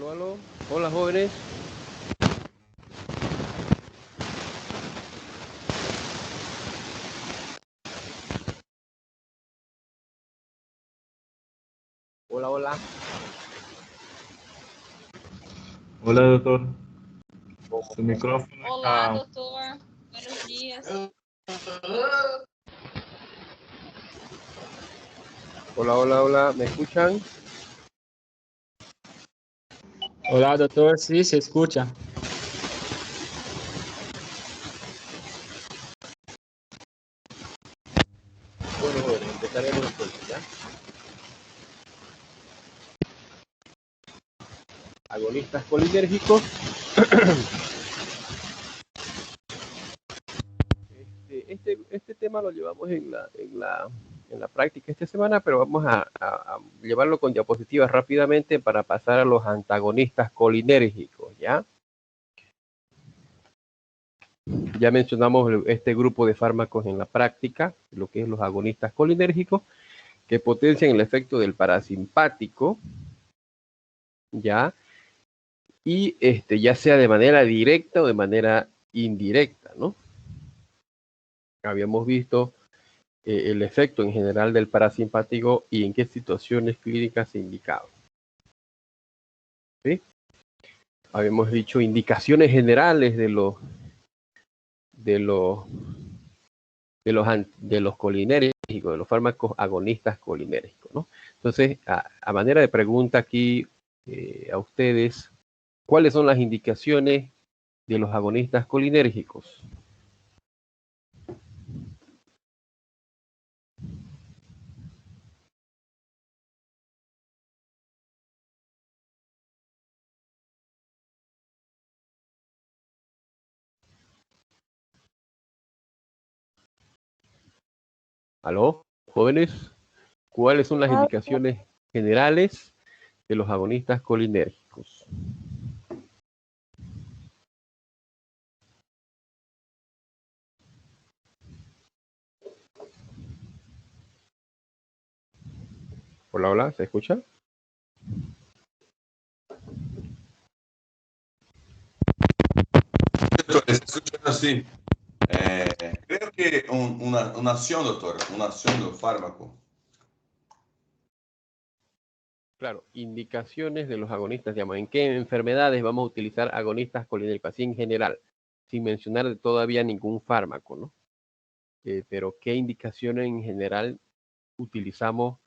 Aló, aló. Hola, jóvenes. Hola, hola. Hola, doctor. Su micrófono Olá, está... doutor. Buenos dias. Hola, hola, hola. ¿Me escuchan? Hola, doctor. Sí, se escucha. Bueno, jóvenes, empezaremos entonces, ¿ya? Agonistas colinérgicos. Este tema lo llevamos en la práctica esta semana, pero vamos a llevarlo con diapositivas rápidamente para pasar a los antagonistas colinérgicos, ¿ya? Ya mencionamos este grupo de fármacos en la práctica, lo que es los agonistas colinérgicos, que potencian el efecto del parasimpático, ¿ya? Y ya sea de manera directa o de manera indirecta, ¿no? Habíamos visto el efecto en general del parasimpático y en qué situaciones clínicas se indicaba. ¿Sí? Habíamos dicho indicaciones generales de los colinérgicos, de los fármacos agonistas colinérgicos, ¿no? Entonces, a manera de pregunta aquí a ustedes, ¿cuáles son las indicaciones de los agonistas colinérgicos? ¿Aló, jóvenes? ¿Cuáles son las indicaciones generales de los agonistas colinérgicos? Hola, hola, ¿se escucha? Se escucha así. Creo que una acción, doctor, una acción del fármaco. Claro, indicaciones de los agonistas, digamos, ¿en qué enfermedades vamos a utilizar agonistas colinérgicos? Así en general, sin mencionar todavía ningún fármaco, ¿no? Pero ¿qué indicaciones en general utilizamos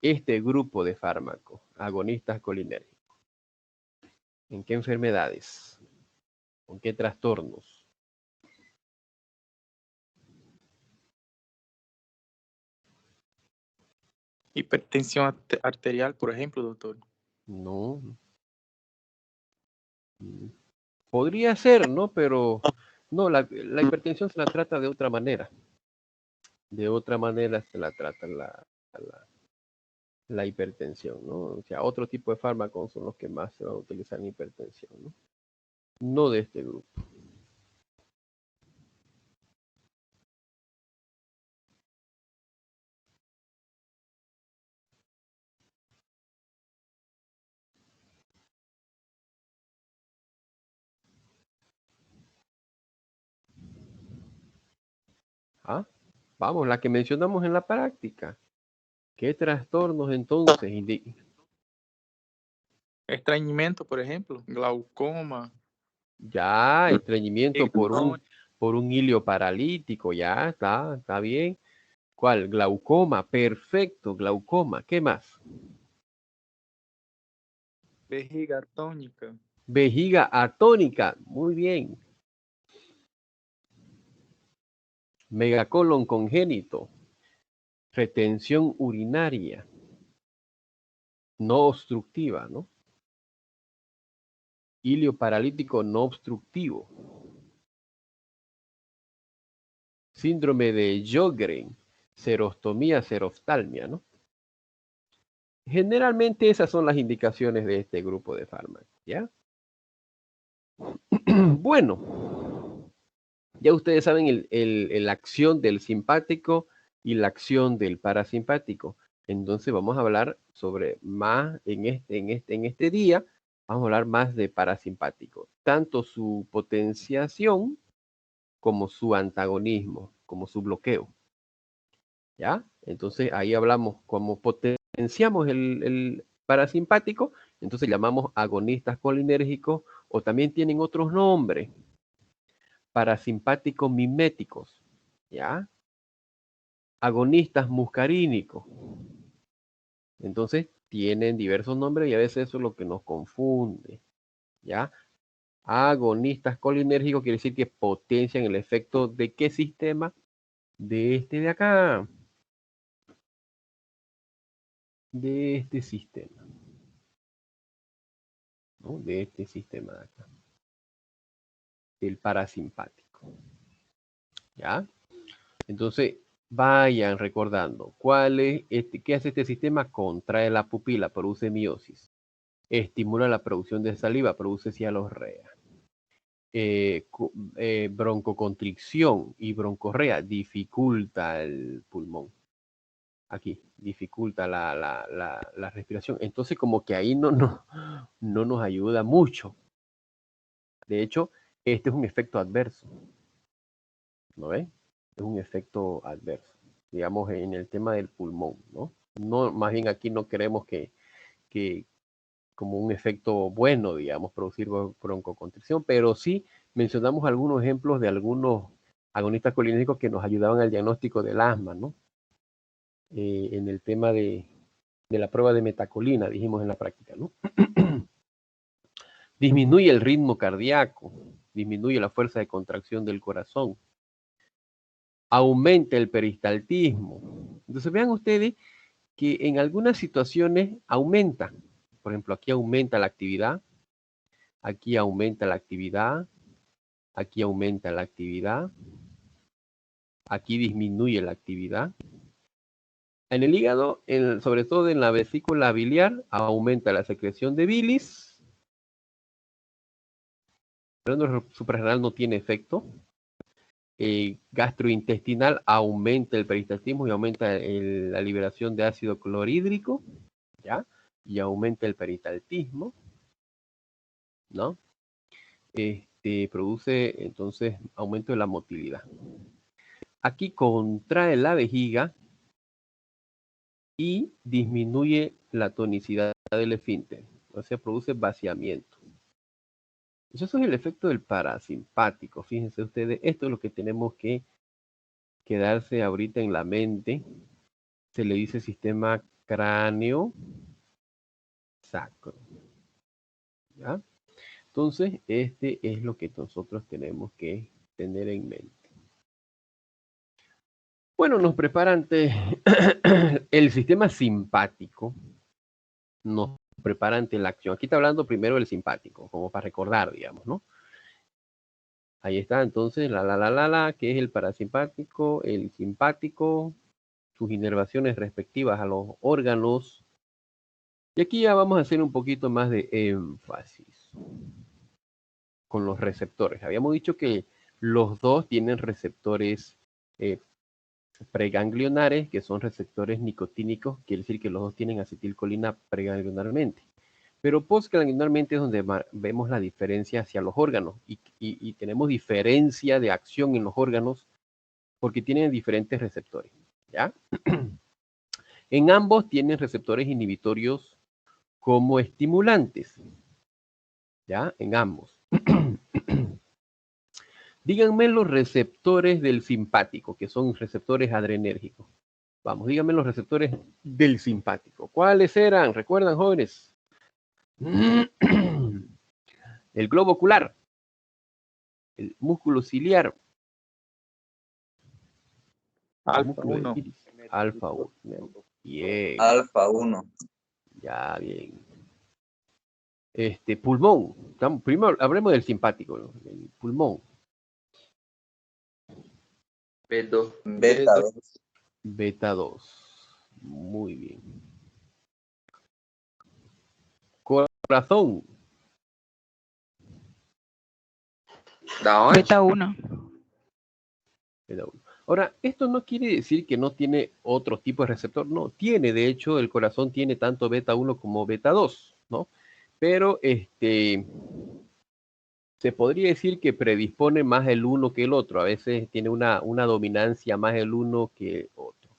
este grupo de fármacos, agonistas colinérgicos? ¿En qué enfermedades? ¿Con qué trastornos? Hipertensión arterial, por ejemplo, doctor. No. Podría ser, ¿no? Pero no, la hipertensión se la trata de otra manera. De otra manera se la trata la hipertensión, ¿no? O sea, otro tipo de fármacos son los que más se van a utilizar en hipertensión, ¿no? No de este grupo. ¿Ah? Vamos, la que mencionamos en la práctica. ¿Qué trastornos entonces? Estreñimiento, por ejemplo. Glaucoma. Ya, estreñimiento por Hipertonía. un hilio paralítico, ya, está bien. ¿Cuál? Glaucoma, perfecto, glaucoma. ¿Qué más? Vejiga atónica. Vejiga atónica, muy bien. Megacolon congénito, retención urinaria, no obstructiva, ¿no? Hilio paralítico no obstructivo. Síndrome de Sjögren, serostomía, seroftalmia, ¿no? Generalmente esas son las indicaciones de este grupo de fármacos, ¿ya? Bueno, ya ustedes saben la acción del simpático y la acción del parasimpático. Entonces vamos a hablar sobre más en este día Vamos a hablar más de parasimpático. Tanto su potenciación como su antagonismo, como su bloqueo. ¿Ya? Entonces ahí hablamos como potenciamos el parasimpático, entonces llamamos agonistas colinérgicos o también tienen otros nombres. Parasimpáticos miméticos. ¿Ya? Agonistas muscarínicos. Entonces tienen diversos nombres y a veces eso es lo que nos confunde. ¿Ya? Agonistas colinérgicos quiere decir que potencian el efecto de qué sistema, de este de acá, de este sistema, ¿no? De este sistema de acá, del parasimpático. ¿Ya? Entonces vayan recordando cuál es qué hace este sistema. Contrae la pupila, produce miosis, estimula la producción de saliva, produce cialorrea. Broncoconstricción y broncorrea dificulta el pulmón. Aquí, dificulta la respiración. Entonces, como que ahí no nos ayuda mucho. De hecho, este es un efecto adverso. ¿No ven? Es un efecto adverso, digamos, en el tema del pulmón, ¿no? No, más bien aquí no queremos que como un efecto bueno, digamos, producir broncoconstricción, pero sí mencionamos algunos ejemplos de algunos agonistas colinérgicos que nos ayudaban al diagnóstico del asma, ¿no? En el tema de la prueba de metacolina, dijimos en la práctica, ¿no? Disminuye el ritmo cardíaco, disminuye la fuerza de contracción del corazón, aumenta el peristaltismo. Entonces vean ustedes que en algunas situaciones aumenta. Por ejemplo, aquí aumenta la actividad, aquí aumenta la actividad, aquí aumenta la actividad, aquí disminuye la actividad. En el hígado, sobre todo en la vesícula biliar, aumenta la secreción de bilis. El suprarrenal no tiene efecto. Gastrointestinal aumenta el peristaltismo y aumenta la liberación de ácido clorhídrico, ¿ya? Y aumenta el peristaltismo, ¿no? Produce entonces aumento de la motilidad. Aquí contrae la vejiga y disminuye la tonicidad del esfínter, o sea, produce vaciamiento. Eso es el efecto del parasimpático. Fíjense ustedes, esto es lo que tenemos que quedarse ahorita en la mente. Se le dice sistema cráneo sacro. ¿Ya? Entonces, este es lo que nosotros tenemos que tener en mente. Bueno, nos prepara ante el sistema simpático, nos prepara ante la acción. Aquí está hablando primero del simpático, como para recordar, digamos, ¿no? Ahí está, entonces, que es el parasimpático, el simpático, sus inervaciones respectivas a los órganos. Y aquí ya vamos a hacer un poquito más de énfasis con los receptores. Habíamos dicho que los dos tienen receptores preganglionares, que son receptores nicotínicos, quiere decir que los dos tienen acetilcolina preganglionarmente. Pero postganglionarmente es donde vemos la diferencia hacia los órganos y tenemos diferencia de acción en los órganos porque tienen diferentes receptores, ¿ya? En ambos tienen receptores inhibitorios como estimulantes, ¿ya? En ambos. Díganme los receptores del simpático, que son receptores adrenérgicos. Vamos, díganme los receptores del simpático. ¿Cuáles eran? ¿Recuerdan, jóvenes? El globo ocular, el músculo ciliar, Alfa 1. Alfa 1. Bien. Alfa 1. Ya, bien. Pulmón. Primero hablemos del simpático, ¿no? El pulmón. Beta 2. Beta 2. Muy bien. Corazón. Beta 1. Beta 1. Ahora, esto no quiere decir que no tiene otro tipo de receptor. No, tiene, de hecho, el corazón tiene tanto beta 1 como beta 2, ¿no? pero se podría decir que predispone más el uno que el otro. A veces tiene una dominancia más el uno que el otro.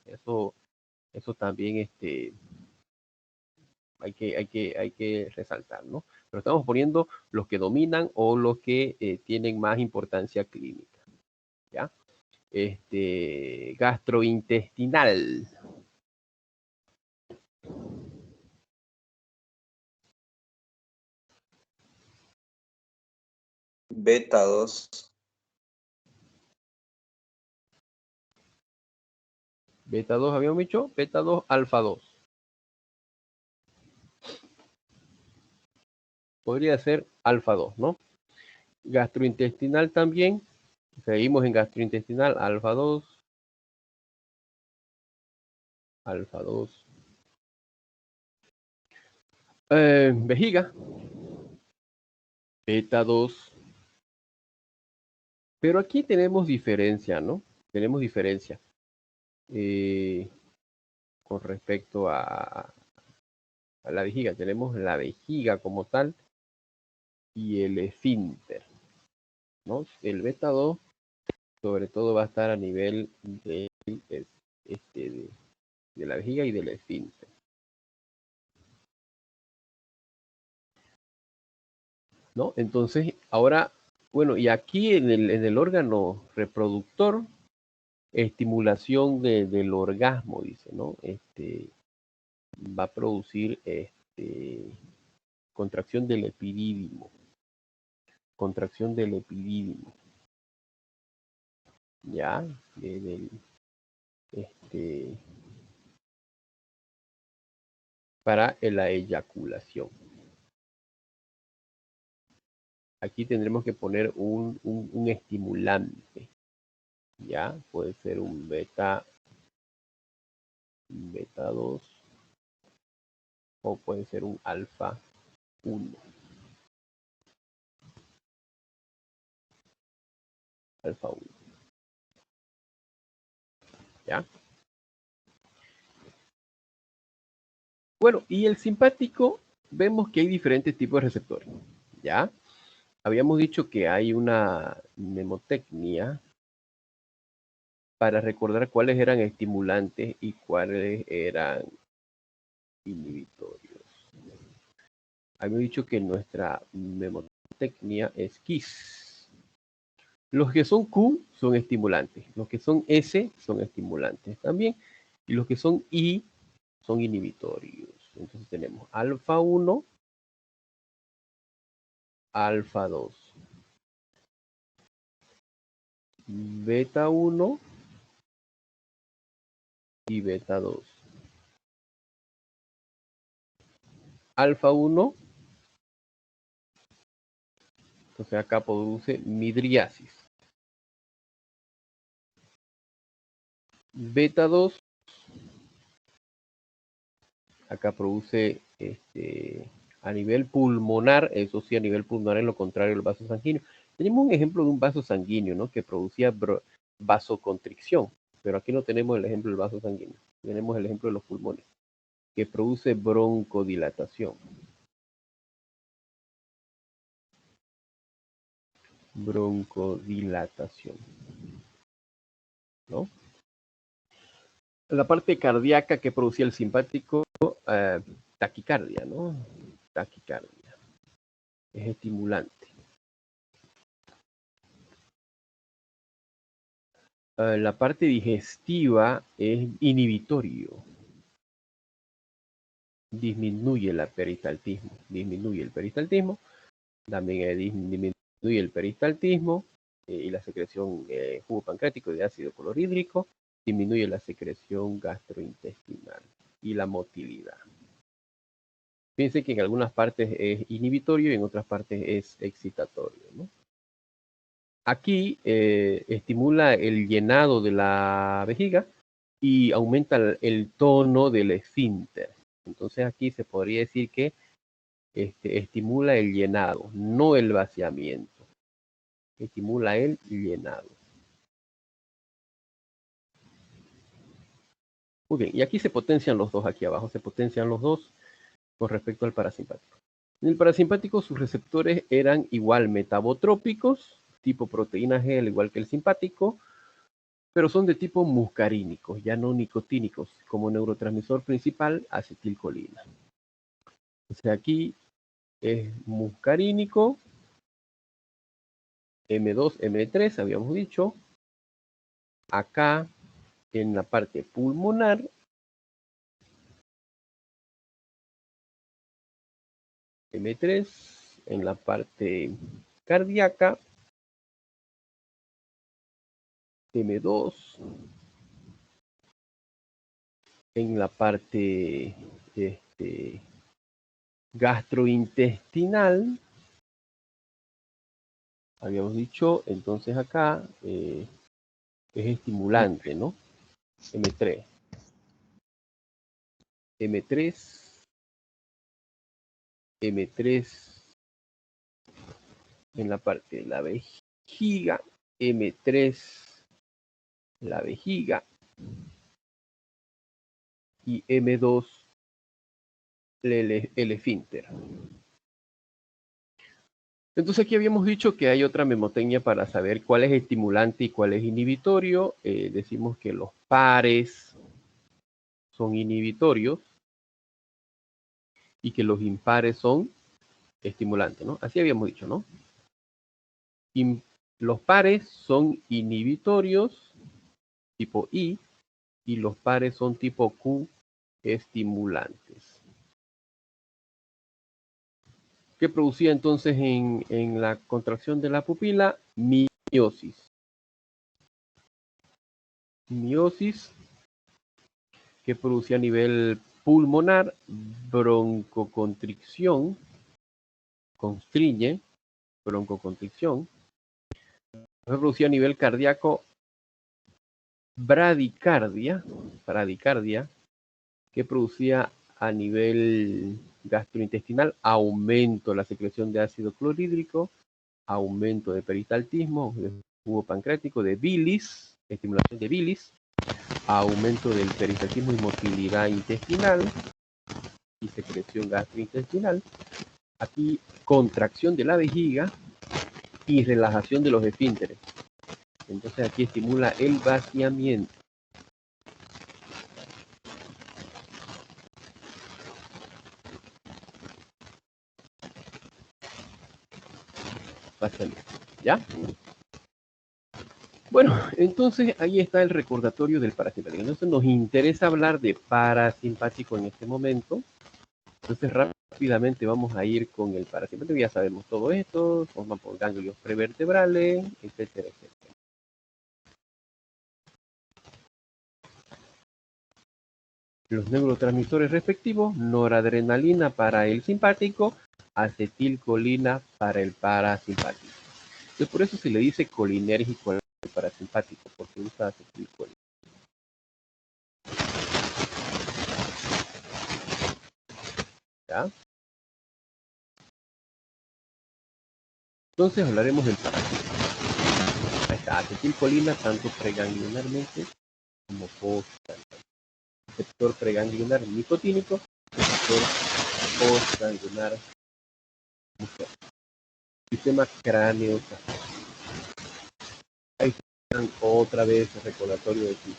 Eso también hay que resaltar, ¿no? Pero estamos poniendo los que dominan o los que tienen más importancia clínica, ¿ya? Gastrointestinal. Beta 2. Beta 2 habíamos dicho, beta 2, alfa 2. Podría ser alfa 2, ¿no? Gastrointestinal también. Seguimos en gastrointestinal, alfa 2. Alfa 2. Vejiga. Beta 2. Pero aquí tenemos diferencia, ¿no? Tenemos diferencia con respecto a la vejiga. Tenemos la vejiga como tal y el esfínter, ¿no? El beta 2 sobre todo va a estar a nivel de la vejiga y del esfínter. ¿No? Entonces, ahora, bueno, y aquí en el órgano reproductor, estimulación del orgasmo, dice, ¿no? Va a producir contracción del epidídimo. Contracción del epidídimo. Ya, para la eyaculación. Aquí tendremos que poner un estimulante. Ya, puede ser un beta 2 o puede ser un alfa 1. Alfa 1. ¿Ya? Bueno, y el simpático, vemos que hay diferentes tipos de receptores. ¿Ya? Habíamos dicho que hay una mnemotecnia para recordar cuáles eran estimulantes y cuáles eran inhibitorios. Habíamos dicho que nuestra mnemotecnia es KISS. Los que son Q son estimulantes, los que son S son estimulantes también, y los que son I son inhibitorios. Entonces tenemos alfa 1, alfa 2, beta 1 y beta 2. Alfa 1, entonces acá produce midriasis. Beta 2, acá produce a nivel pulmonar, eso sí, a nivel pulmonar es lo contrario del vaso sanguíneo. Tenemos un ejemplo de un vaso sanguíneo, ¿no? Que producía vasoconstricción, pero aquí no tenemos el ejemplo del vaso sanguíneo. Tenemos el ejemplo de los pulmones, que produce broncodilatación. Broncodilatación, ¿no? La parte cardíaca que producía el simpático, taquicardia, ¿no? Taquicardia. Es estimulante. La parte digestiva es inhibitorio. Disminuye el peristaltismo. Disminuye el peristaltismo. También disminuye el peristaltismo y la secreción de jugo pancreático de ácido clorhídrico. Disminuye la secreción gastrointestinal y la motilidad. Fíjense que en algunas partes es inhibitorio y en otras partes es excitatorio, ¿no? Aquí estimula el llenado de la vejiga y aumenta el tono del esfínter. Entonces aquí se podría decir que estimula el llenado, no el vaciamiento. Estimula el llenado. Muy bien, y aquí se potencian los dos, aquí abajo se potencian los dos con respecto al parasimpático. En el parasimpático sus receptores eran igual metabotrópicos, tipo proteína G, al igual que el simpático, pero son de tipo muscarínicos, ya no nicotínicos, como neurotransmisor principal acetilcolina. O sea, aquí es muscarínico, M2, M3, habíamos dicho. Acá, en la parte pulmonar, M3, en la parte cardíaca, M2, en la parte gastrointestinal, habíamos dicho, entonces acá es estimulante, ¿no? M3. M3, M3 en la parte de la vejiga, M3 la vejiga y M2 el esfínter. Entonces aquí habíamos dicho que hay otra memotecnia para saber cuál es estimulante y cuál es inhibitorio. Decimos que los pares son inhibitorios y que los impares son estimulantes, ¿no? Así habíamos dicho, ¿no? Los pares son inhibitorios tipo I y los pares son tipo Q estimulantes. ¿Qué producía entonces en la contracción de la pupila? Miosis. Miosis que producía a nivel pulmonar, broncoconstricción, constriñe, broncoconstricción. Se producía a nivel cardíaco, bradicardia, que producía a nivel gastrointestinal aumento de la secreción de ácido clorhídrico, aumento de peristaltismo, de jugo pancreático, de bilis, estimulación de bilis, aumento del peristaltismo y motilidad intestinal y secreción gastrointestinal. Aquí contracción de la vejiga y relajación de los esfínteres. Entonces aquí estimula el vaciamiento. ¿Ya? Bueno, entonces ahí está el recordatorio del parasimpático. Entonces nos interesa hablar de parasimpático en este momento. Entonces rápidamente vamos a ir con el parasimpático. Ya sabemos todo esto, forman por ganglios prevertebrales, etcétera, etcétera. Los neurotransmisores respectivos, noradrenalina para el simpático, acetilcolina para el parasimpático. Entonces por eso se le dice colinérgico al parasimpático, porque usa acetilcolina. ¿Ya? Entonces hablaremos del parasimpático. Ahí está, acetilcolina tanto preganglionarmente como postganglionarmente. Receptor preganglionar nicotínico, receptor postganglionar muscular. Sistema cráneo. Ahí están otra vez el recordatorio de ti.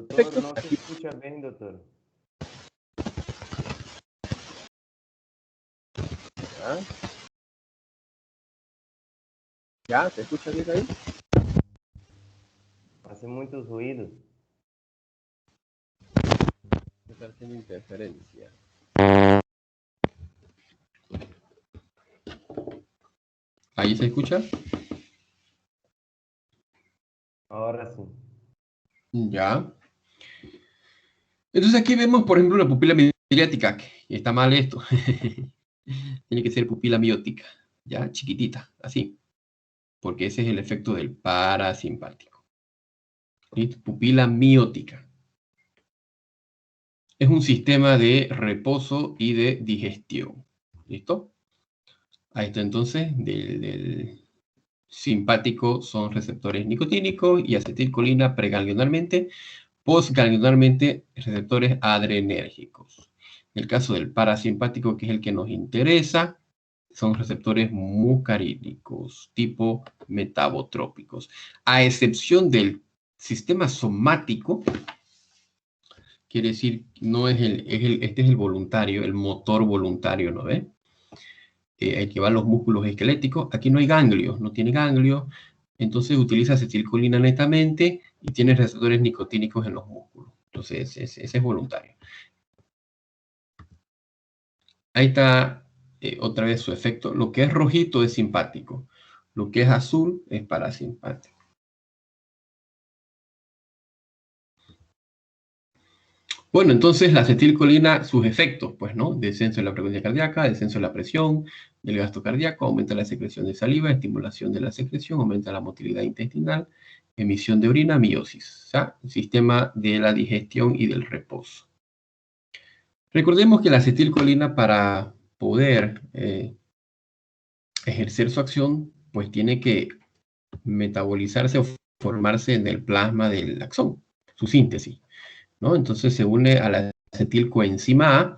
Doctor, no se escucha bien, doctor. ¿Ya? ¿Ya? ¿Se escucha bien ahí? Hace muchos ruidos. Está haciendo interferencia. ¿Ahí se escucha? Ahora sí. Ya. Entonces aquí vemos, por ejemplo, la pupila mediática, que está mal esto. Tiene que ser pupila miótica, ya, chiquitita, así. Porque ese es el efecto del parasimpático. ¿Listo? Pupila miótica. Es un sistema de reposo y de digestión. ¿Listo? Ahí está entonces, del simpático son receptores nicotínicos y acetilcolina preganglionalmente, postganglionalmente receptores adrenérgicos. En el caso del parasimpático, que es el que nos interesa, son receptores mucarínicos, tipo metabotrópicos. A excepción del sistema somático, quiere decir, no es este es el voluntario, el motor voluntario, ¿no ve? El que va a los músculos esqueléticos. Aquí no hay ganglios, no tiene ganglios, entonces utiliza acetilcolina netamente y tiene receptores nicotínicos en los músculos. Entonces, ese es voluntario. Ahí está otra vez su efecto. Lo que es rojito es simpático. Lo que es azul es parasimpático. Bueno, entonces la acetilcolina, sus efectos, pues, ¿no? Descenso de la frecuencia cardíaca, descenso de la presión, del gasto cardíaco, aumenta la secreción de saliva, estimulación de la secreción, aumenta la motilidad intestinal, emisión de orina, miosis, o sea, sistema de la digestión y del reposo. Recordemos que la acetilcolina, para poder ejercer su acción, pues tiene que metabolizarse o formarse en el plasma del axón, su síntesis, ¿no? Entonces se une a la acetilcoenzima A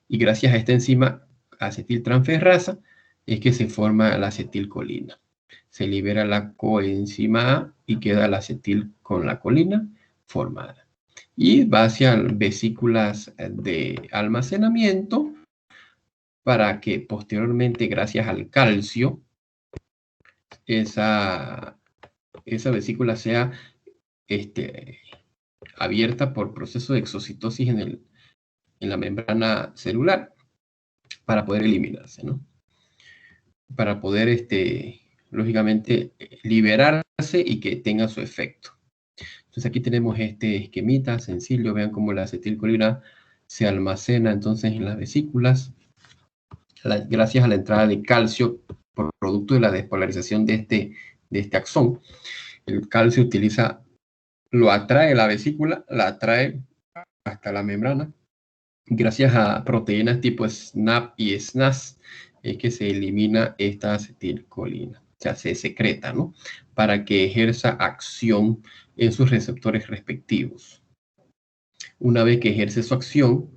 y gracias a esta enzima acetiltransferasa es que se forma la acetilcolina. Se libera la coenzima A y queda la acetil con la colina formada. Y va hacia vesículas de almacenamiento para que posteriormente, gracias al calcio, esa vesícula sea abierta por proceso de exocitosis en la membrana celular para poder eliminarse, ¿no? Para poder, lógicamente, liberarse y que tenga su efecto. Entonces aquí tenemos este esquemita sencillo. Vean cómo la acetilcolina se almacena entonces en las vesículas gracias a la entrada de calcio por producto de la despolarización de este axón. El calcio lo atrae la vesícula, la atrae hasta la membrana. Gracias a proteínas tipo SNAP y SNAS es que se elimina esta acetilcolina. O sea, se secreta, ¿no? Para que ejerza acción en sus receptores respectivos. Una vez que ejerce su acción,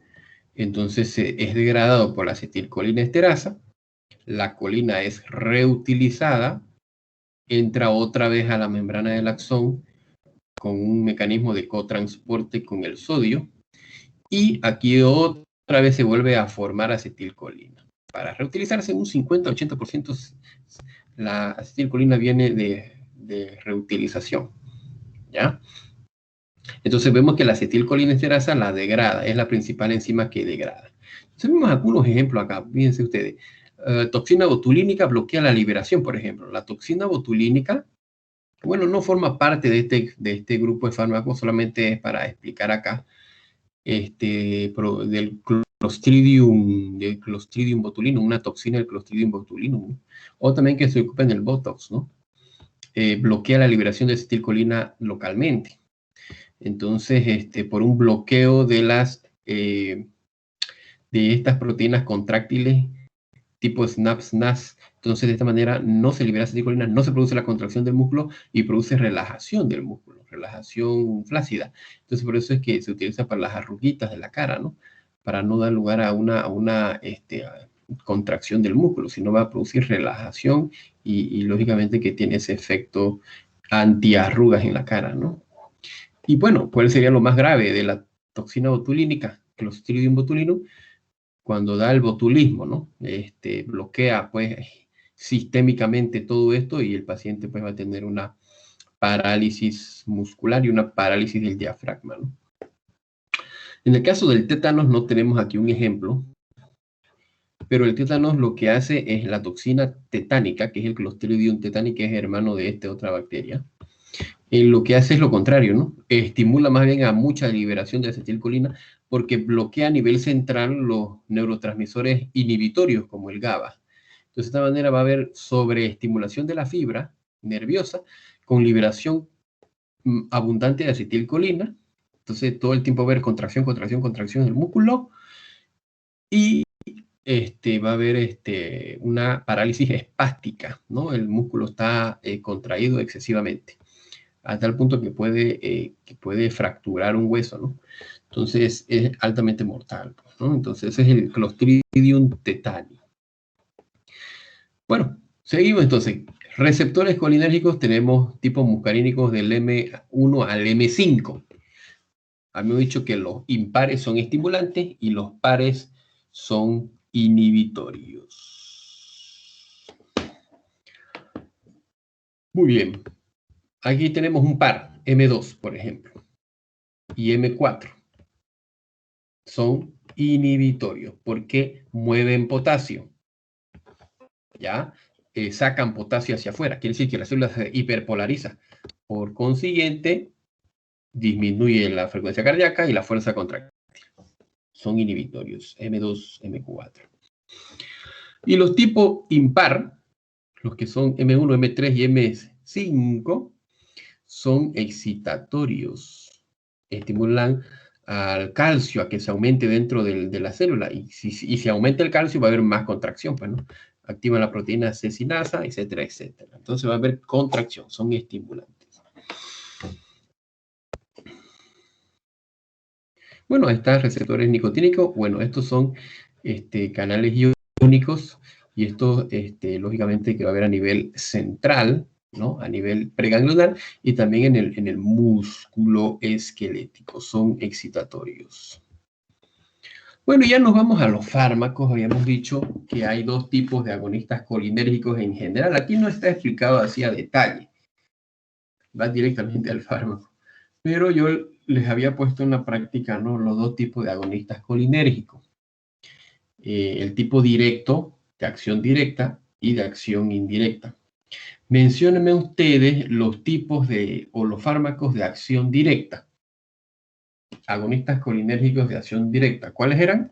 entonces es degradado por la acetilcolina esterasa. La colina es reutilizada, entra otra vez a la membrana del axón con un mecanismo de cotransporte con el sodio. Y aquí otra vez se vuelve a formar acetilcolina. Para reutilizarse un 50-80%, la acetilcolina viene de reutilización, ¿ya? Entonces vemos que la acetilcolina esterasa la degrada, es la principal enzima que degrada. Entonces vemos algunos ejemplos acá, fíjense ustedes. Toxina botulínica bloquea la liberación, por ejemplo. La toxina botulínica, bueno, no forma parte de este grupo de fármacos, solamente es para explicar acá. Del Clostridium botulinum, una toxina del Clostridium botulinum, o también que se ocupa en el Botox, ¿no? Bloquea la liberación de acetilcolina localmente. Entonces, por un bloqueo de estas proteínas contráctiles tipo SNAP-SNAS, entonces de esta manera no se libera acetilcolina, no se produce la contracción del músculo y produce relajación del músculo, relajación flácida. Entonces por eso es que se utiliza para las arruguitas de la cara, ¿no? Para no dar lugar a una contracción del músculo, sino va a producir relajación y lógicamente que tiene ese efecto antiarrugas en la cara, ¿no? Y bueno, ¿cuál sería lo más grave de la toxina botulínica? Clostridium botulinum, cuando da el botulismo, ¿no? Bloquea, pues, sistémicamente todo esto y el paciente, pues, va a tener una parálisis muscular y una parálisis del diafragma, ¿no? En el caso del tétanos no tenemos aquí un ejemplo, pero el tétanos lo que hace es la toxina tetánica, que es el Clostridium tetani, que es hermano de esta otra bacteria. Lo que hace es lo contrario, ¿no? Estimula más bien a mucha liberación de acetilcolina porque bloquea a nivel central los neurotransmisores inhibitorios como el GABA. Entonces, de esta manera va a haber sobreestimulación de la fibra nerviosa con liberación abundante de acetilcolina. Entonces, todo el tiempo va a haber contracción del músculo y va a haber una parálisis espástica, ¿no? El músculo está contraído excesivamente, a tal punto que puede fracturar un hueso, ¿no? Entonces es altamente mortal. ¿no? Entonces ese es el Clostridium tetani. Bueno, seguimos entonces. Receptores colinérgicos tenemos tipos muscarínicos del M1 al M5. Habíamos dicho que los impares son estimulantes y los pares son inhibitorios. Muy bien. Aquí tenemos un par, M2, por ejemplo, y M4. Son inhibitorios porque mueven potasio. ¿Ya? Sacan potasio hacia afuera. Quiere decir que la célula se hiperpolariza. Por consiguiente, disminuye la frecuencia cardíaca y la fuerza contractil. Son inhibitorios, M2, M4. Y los tipos impar, los que son M1, M3 y M5, son excitatorios. Estimulan al calcio a que se aumente dentro de la célula. Y si aumenta el calcio va a haber más contracción, pues, ¿no? Activan la proteína C-cinasa, etcétera, etcétera. Entonces va a haber contracción, son estimulantes. Bueno, estos receptores nicotínicos, bueno, estos son canales iónicos y esto, lógicamente, que va a haber a nivel central, ¿no? A nivel preganglionar y también en el músculo esquelético. Son excitatorios. Bueno, ya nos vamos a los fármacos. Habíamos dicho que hay dos tipos de agonistas colinérgicos en general. Aquí no está explicado así a detalle. Va directamente al fármaco. Pero yo les había puesto en la práctica, ¿no?, los dos tipos de agonistas colinérgicos. El tipo directo, de acción directa, y de acción indirecta. Menciónenme ustedes los tipos o los fármacos de acción directa. Agonistas colinérgicos de acción directa. ¿Cuáles eran?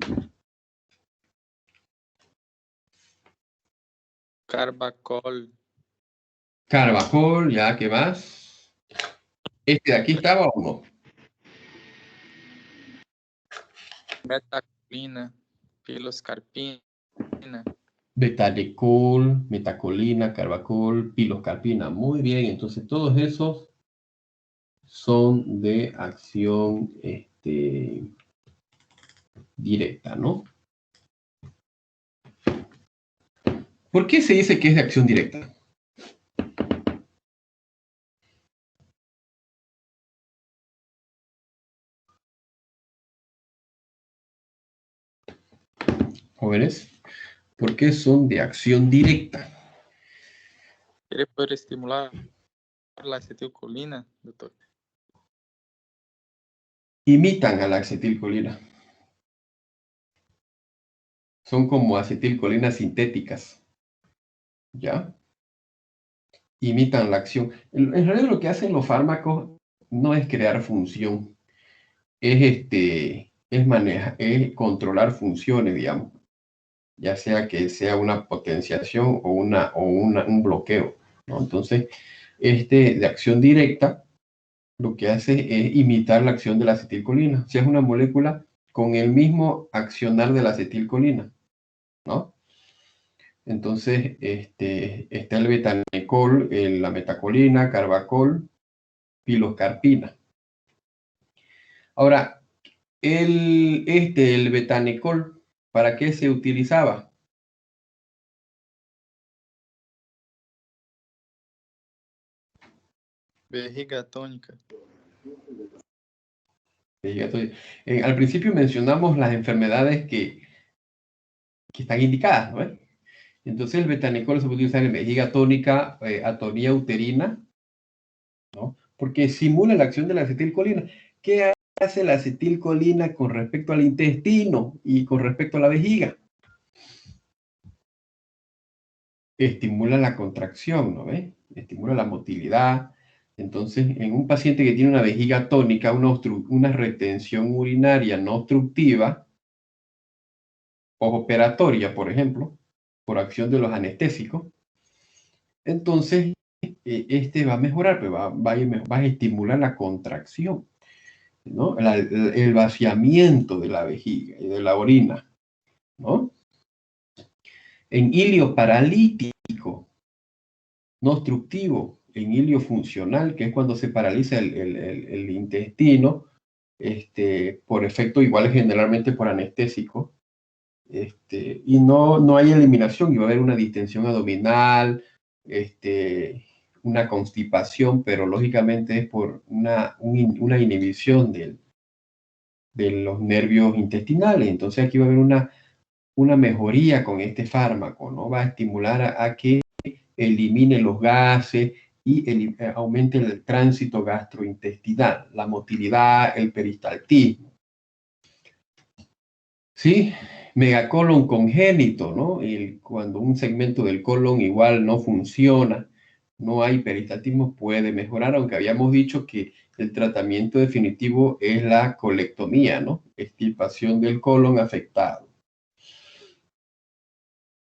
Carbacol. Carbacol, ya, ¿qué más? ¿Este de aquí estaba o no? Metacolina. Piloscarpina. Betadecol, metacolina, carbacol, piloscarpina. Muy bien, entonces todos esos son de acción directa, ¿no? ¿Por qué se dice que es de acción directa? Jóvenes, ¿por qué son de acción directa? Quiere poder estimular la acetilcolina, doctor. Imitan a la acetilcolina. Son como acetilcolinas sintéticas. ¿Ya? Imitan la acción. En realidad lo que hacen los fármacos no es crear función. Es controlar funciones, digamos. Ya sea que sea una potenciación o un bloqueo, ¿no? Entonces, de acción directa, lo que hace es imitar la acción de la acetilcolina. Si es una molécula con el mismo accionar de la acetilcolina, ¿no? Entonces, está el betanecol, la metacolina, carbacol, piloscarpina. Ahora, el betanecol, ¿para qué se utilizaba? Vejiga tónica. Al principio mencionamos las enfermedades que están indicadas, ¿no? Entonces el betanecol se puede utilizar en vejiga tónica, atonía uterina, ¿no? Porque simula la acción de la acetilcolina. ¿Qué hace la acetilcolina con respecto al intestino y con respecto a la vejiga? Estimula la contracción, ¿no ves? Estimula la motilidad. Entonces, en un paciente que tiene una vejiga tónica, una retención urinaria no obstructiva, operatoria, por ejemplo, por acción de los anestésicos, entonces va a mejorar, pues va a estimular la contracción, ¿no? El vaciamiento de la vejiga y de la orina, ¿no? En hilio paralítico, no obstructivo, en hilio funcional, que es cuando se paraliza el intestino, por efecto igual generalmente por anestésico. Y no hay eliminación, y va a haber una distensión abdominal, una constipación, pero lógicamente es por una inhibición de los nervios intestinales. Entonces aquí va a haber una mejoría con este fármaco, ¿no? Va a estimular a que elimine los gases y aumente el tránsito gastrointestinal, la motilidad, el peristaltismo. ¿Sí? Megacolon congénito, ¿no? Cuando un segmento del colon igual no funciona, no hay peristaltismo, puede mejorar, aunque habíamos dicho que el tratamiento definitivo es la colectomía, ¿no? Extirpación del colon afectado.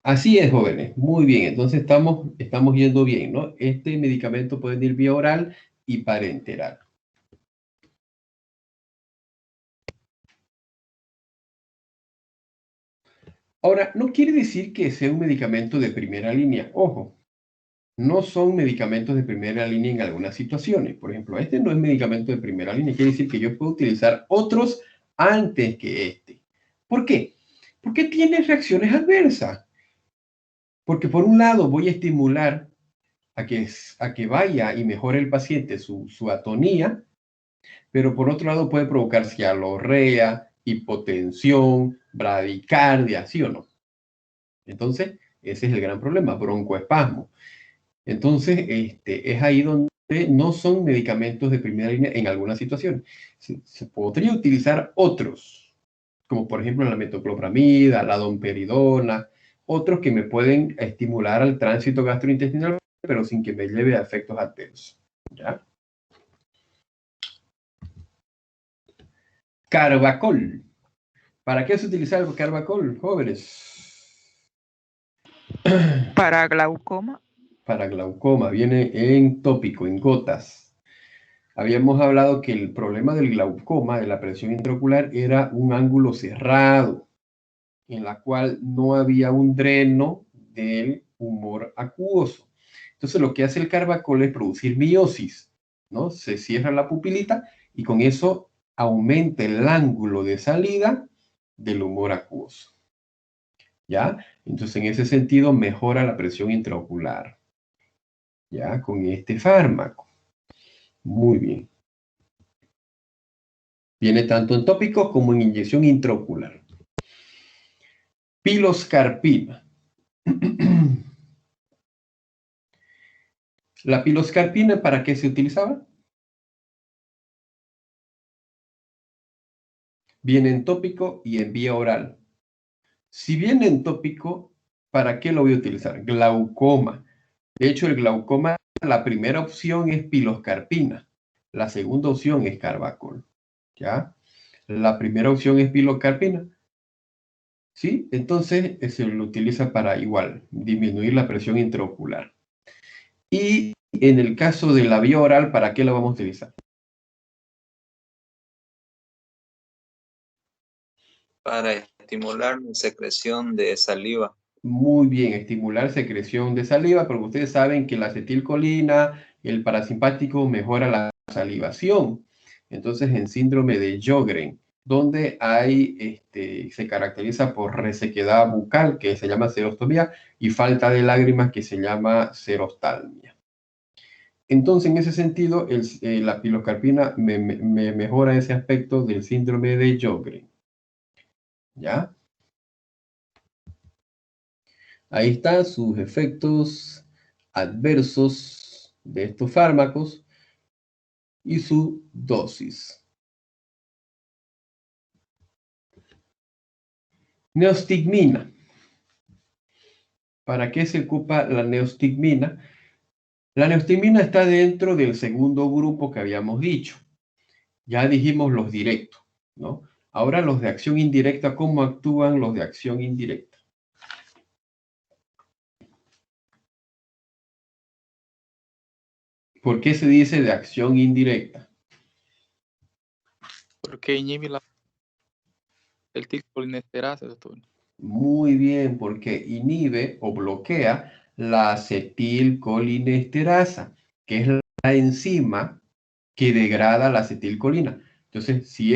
Así es, jóvenes. Muy bien. Entonces estamos yendo bien, ¿no? Este medicamento puede ir vía oral y parenteral. Ahora, no quiere decir que sea un medicamento de primera línea. Ojo, no son medicamentos de primera línea en algunas situaciones. Por ejemplo, este no es medicamento de primera línea. Quiere decir que yo puedo utilizar otros antes que este. ¿Por qué? Porque tiene reacciones adversas. Porque por un lado voy a estimular a que vaya y mejore el paciente su atonía, pero por otro lado puede provocar cialorrea, hipotensión, bradicardia, ¿sí o no? Entonces, ese es el gran problema, broncoespasmo. Entonces, es ahí donde no son medicamentos de primera línea en algunas situaciones. Se podría utilizar otros, como por ejemplo la metoclopramida, la domperidona, otros que me pueden estimular al tránsito gastrointestinal, pero sin que me lleve a efectos adversos. ¿Ya? Carbacol. ¿Para qué se utiliza el carbacol, jóvenes? Para glaucoma. Para glaucoma. Viene en tópico, en gotas. Habíamos hablado que el problema del glaucoma, de la presión intraocular, era un ángulo cerrado, en la cual no había un dreno del humor acuoso. Entonces lo que hace el carbacol es producir miosis, ¿no? Se cierra la pupilita y con eso aumenta el ángulo de salida del humor acuoso. ¿Ya? Entonces en ese sentido mejora la presión intraocular. ¿Ya? Con este fármaco. Muy bien. Viene tanto en tópicos como en inyección intraocular. Piloscarpina. ¿La piloscarpina para qué se utilizaba? Viene en tópico y en vía oral. Si viene en tópico, ¿para qué lo voy a utilizar? Glaucoma. De hecho, el glaucoma, la primera opción es piloscarpina. La segunda opción es carbacol. ¿Ya? La primera opción es piloscarpina. ¿Sí? Entonces se lo utiliza para igual, disminuir la presión intraocular. Y en el caso de la vía oral, ¿para qué la vamos a utilizar? Para estimular la secreción de saliva. Muy bien, estimular secreción de saliva, porque ustedes saben que la acetilcolina, el parasimpático mejora la salivación. Entonces, en síndrome de Sjögren, donde se caracteriza por resequedad bucal, que se llama serostomía, y falta de lágrimas, que se llama serostalmia. Entonces, en ese sentido, la piloscarpina me mejora ese aspecto del síndrome de Sjögren. ¿Ya? Ahí están sus efectos adversos de estos fármacos y su dosis. Neostigmina. ¿Para qué se ocupa la neostigmina? La neostigmina está dentro del segundo grupo que habíamos dicho. Ya dijimos los directos, ¿no? Ahora los de acción indirecta, ¿cómo actúan los de acción indirecta? ¿Por qué se dice de acción indirecta? Porque inhibe el acetilcolinesterasa, doctor. Muy bien, porque inhibe o bloquea la acetilcolinesterasa, que es la enzima que degrada la acetilcolina. Entonces, si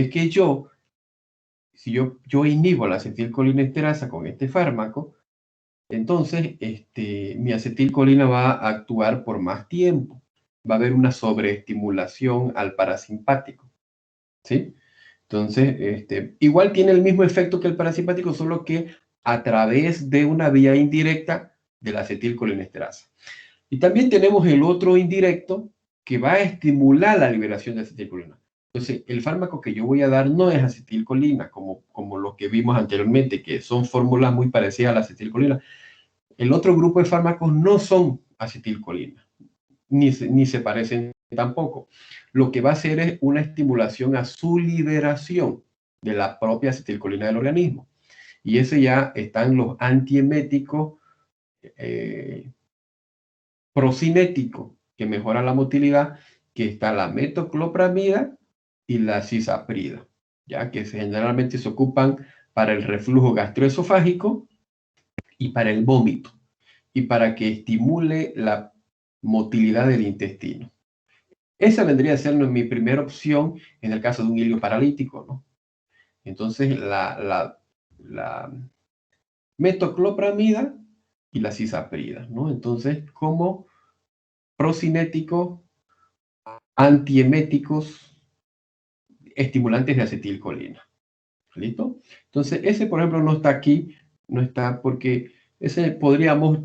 yo inhibo la acetilcolinesterasa con este fármaco, entonces mi acetilcolina va a actuar por más tiempo. Va a haber una sobreestimulación al parasimpático, ¿sí? Entonces, igual tiene el mismo efecto que el parasimpático, solo que a través de una vía indirecta de la acetilcolinesterasa. Y también tenemos el otro indirecto que va a estimular la liberación de acetilcolina. Entonces, el fármaco que yo voy a dar no es acetilcolina, como lo que vimos anteriormente, que son fórmulas muy parecidas a la acetilcolina. El otro grupo de fármacos no son acetilcolina, ni se parecen tampoco. Lo que va a hacer es una estimulación a su liberación de la propia acetilcolina del organismo. Y ese ya están los antieméticos procinéticos, que mejoran la motilidad, que está la metoclopramida y la cisaprida, ya que generalmente se ocupan para el reflujo gastroesofágico y para el vómito, y para que estimule la motilidad del intestino. Esa vendría a ser mi primera opción en el caso de un ilio paralítico, ¿no? Entonces, la metoclopramida y la cisaprida, ¿no? Entonces, como procinéticos, antieméticos, estimulantes de acetilcolina. ¿Listo? Entonces, ese, por ejemplo, no está aquí, no está porque ese podríamos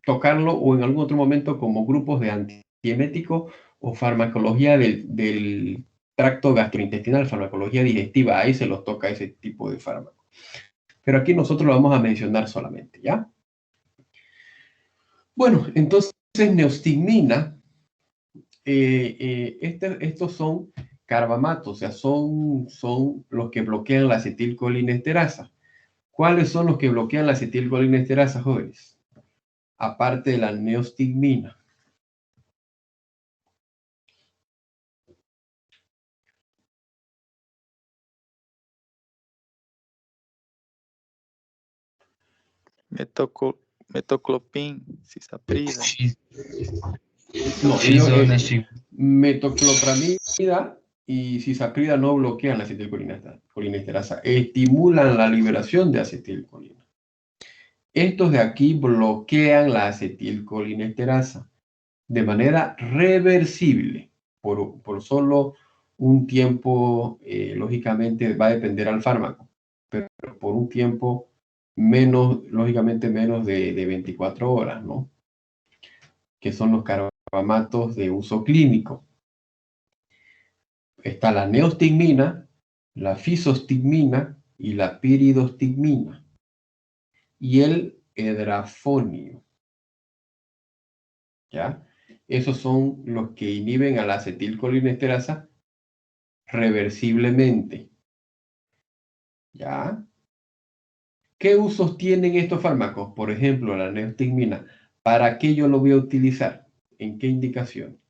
tocarlo o en algún otro momento como grupos de antieméticos o farmacología del tracto gastrointestinal, farmacología digestiva, ahí se los toca ese tipo de fármaco. Pero aquí nosotros lo vamos a mencionar solamente, ¿ya? Bueno, entonces neostigmina, estos son carbamatos, o sea, son los que bloquean la acetilcolinesterasa. ¿Cuáles son los que bloquean la acetilcolinesterasa, jóvenes? Aparte de la neostigmina. Metoclopin, cisaprida. No, metoclopramida y cisaprida no bloquean la acetilcolinesterasa, estimulan la liberación de acetilcolina. Estos de aquí bloquean la acetilcolinesterasa de manera reversible por solo un tiempo, lógicamente va a depender al fármaco, pero por un tiempo menos, lógicamente menos de 24 horas, ¿no? Que son los carbamatos de uso clínico. Está la neostigmina, la fisostigmina y la piridostigmina. Y el edrafonio. ¿Ya? Esos son los que inhiben a la acetilcolinesterasa reversiblemente. ¿Ya? ¿Qué usos tienen estos fármacos? Por ejemplo, la neostigmina. ¿Para qué yo lo voy a utilizar? ¿En qué indicación?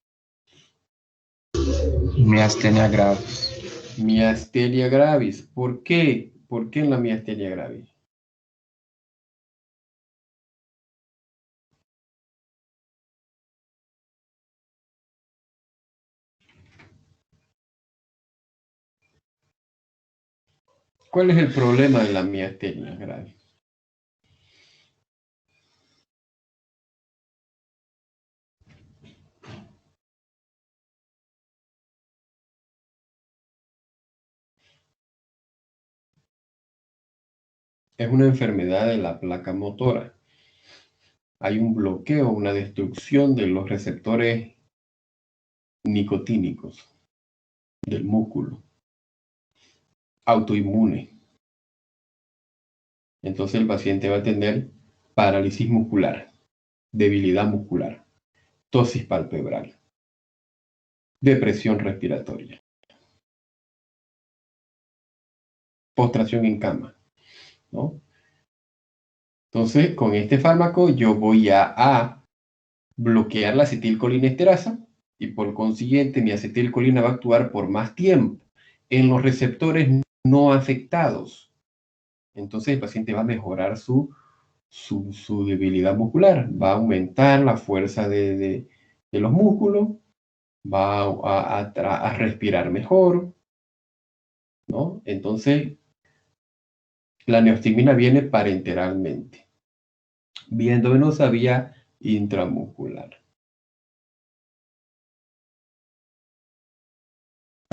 Miastenia gravis. Miastenia gravis. ¿Por qué? ¿Por qué en la miastenia gravis? ¿Cuál es el problema de la miastenia gravis? Es una enfermedad de la placa motora. Hay un bloqueo, una destrucción de los receptores nicotínicos del músculo. Autoinmune. Entonces el paciente va a tener parálisis muscular, debilidad muscular, tosis palpebral, depresión respiratoria, postración en cama, ¿no? Entonces, con este fármaco yo voy a bloquear la acetilcolinesterasa y por consiguiente mi acetilcolina va a actuar por más tiempo en los receptores no afectados. Entonces el paciente va a mejorar su debilidad muscular, va a aumentar la fuerza de los músculos, va a respirar mejor, ¿no? Entonces, la neostigmina viene parenteralmente. Vía endovenosa, vía intramuscular.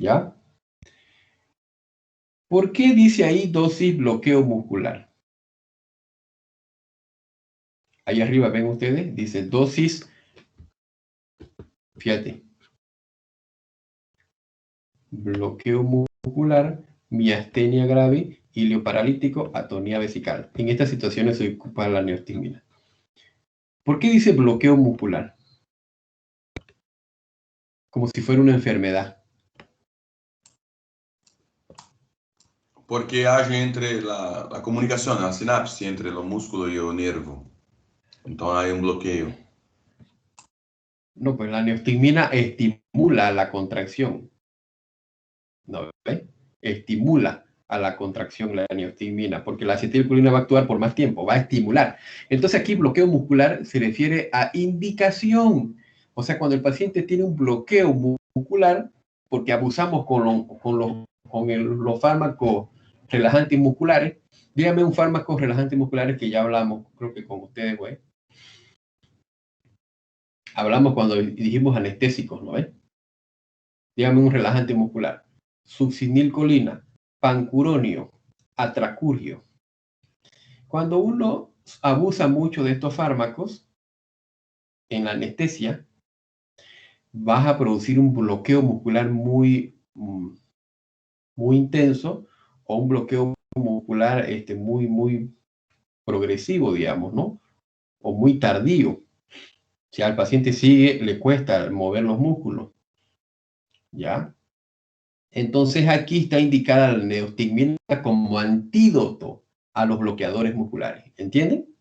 ¿Ya? ¿Por qué dice ahí dosis bloqueo muscular? Ahí arriba ven ustedes, dice dosis, fíjate, bloqueo muscular, miastenia grave, ilioparalítico, atonía vesical. En estas situaciones se ocupa la neostigmina. ¿Por qué dice bloqueo muscular? Como si fuera una enfermedad. Porque age entre la comunicación, la sinapsis entre los músculos y el nervo. Entonces hay un bloqueo. No, pues la neostigmina estimula la contracción. ¿No ve? Estimula a la contracción la neostigmina, porque la acetilcolina va a actuar por más tiempo, va a estimular. Entonces aquí bloqueo muscular se refiere a indicación. O sea, cuando el paciente tiene un bloqueo muscular, porque abusamos los fármacos relajantes musculares, dígame un fármaco relajante musculares que ya hablamos, creo que con ustedes, güey. Hablamos cuando dijimos anestésicos, ¿no ves? Dígame un relajante muscular. Succinilcolina, pancuronio, atracurgio. Cuando uno abusa mucho de estos fármacos en la anestesia, vas a producir un bloqueo muscular muy intenso o un bloqueo muscular muy progresivo, digamos, ¿no? O muy tardío. Si al paciente le cuesta mover los músculos, ¿ya? Entonces aquí está indicada la neostigmina como antídoto a los bloqueadores musculares. ¿Entienden?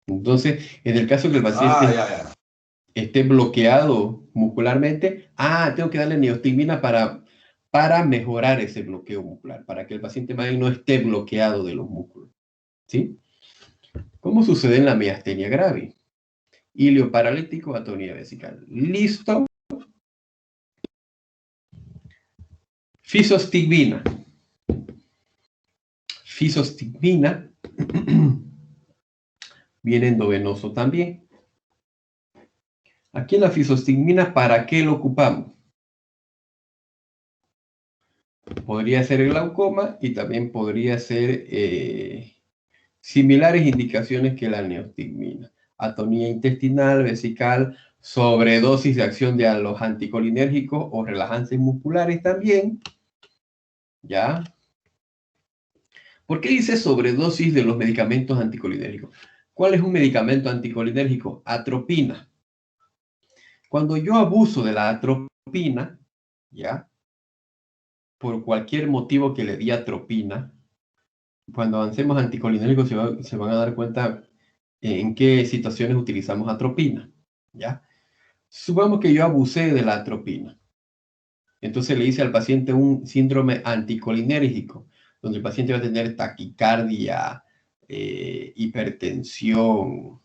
Entonces, en el caso que el paciente esté bloqueado muscularmente, tengo que darle neostigmina para mejorar ese bloqueo muscular, para que el paciente más bien no esté bloqueado de los músculos. ¿Sí? ¿Cómo sucede en la miastenia grave? Ilioparalítico, atonía vesical. ¿Listo? Fisostigmina. Fisostigmina viene endovenoso también. Aquí en la fisostigmina, ¿para qué lo ocupamos? Podría ser el glaucoma y también podría ser similares indicaciones que la neostigmina. Atonía intestinal, vesical, sobredosis de acción de los anticolinérgicos o relajantes musculares también. ¿Ya? ¿Por qué dice sobredosis de los medicamentos anticolinérgicos? ¿Cuál es un medicamento anticolinérgico? Atropina. Cuando yo abuso de la atropina, ¿ya? Por cualquier motivo que le di atropina, cuando avancemos anticolinérgicos se van a dar cuenta en qué situaciones utilizamos atropina, ¿ya? Supongamos que yo abusé de la atropina. Entonces le hice al paciente un síndrome anticolinérgico, donde el paciente va a tener taquicardia, hipertensión,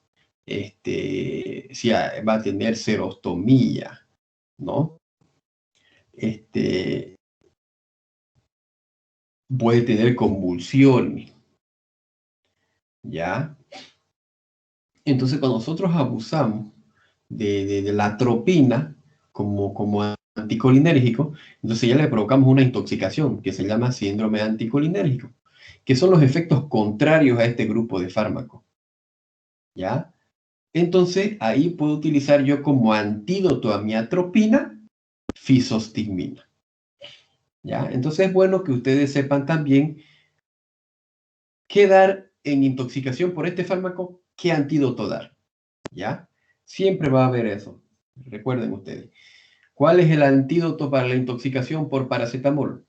va a tener serostomía, ¿no? Puede tener convulsiones, ¿ya? Entonces, cuando nosotros abusamos de la atropina como anticolinérgico, entonces ya le provocamos una intoxicación que se llama síndrome anticolinérgico, que son los efectos contrarios a este grupo de fármacos, ¿ya? Entonces, ahí puedo utilizar yo como antídoto a mi atropina, fisostigmina, ¿ya? Entonces es bueno que ustedes sepan también qué dar en intoxicación por este fármaco, qué antídoto dar, ¿ya? Siempre va a haber eso. Recuerden ustedes. ¿Cuál es el antídoto para la intoxicación por paracetamol?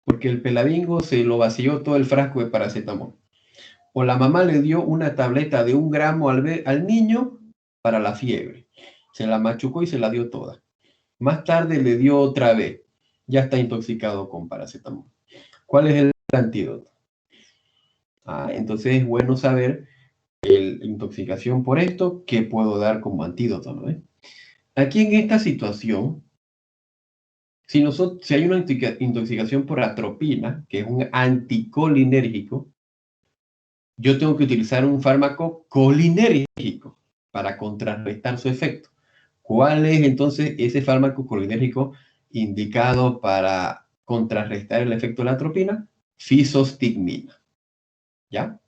Porque el peladingo se lo vació todo el frasco de paracetamol. O la mamá le dio una tableta de 1 gramo al niño para la fiebre. Se la machucó y se la dio toda. Más tarde le dio otra vez. Ya está intoxicado con paracetamol. ¿Cuál es el antídoto? Entonces es bueno saber intoxicación por esto, ¿qué puedo dar como antídoto? ¿No? Aquí en esta situación, si hay una intoxicación por atropina, que es un anticolinérgico, yo tengo que utilizar un fármaco colinérgico para contrarrestar su efecto. ¿Cuál es entonces ese fármaco colinérgico indicado para contrarrestar el efecto de la atropina? Fisostigmina. ¿Ya?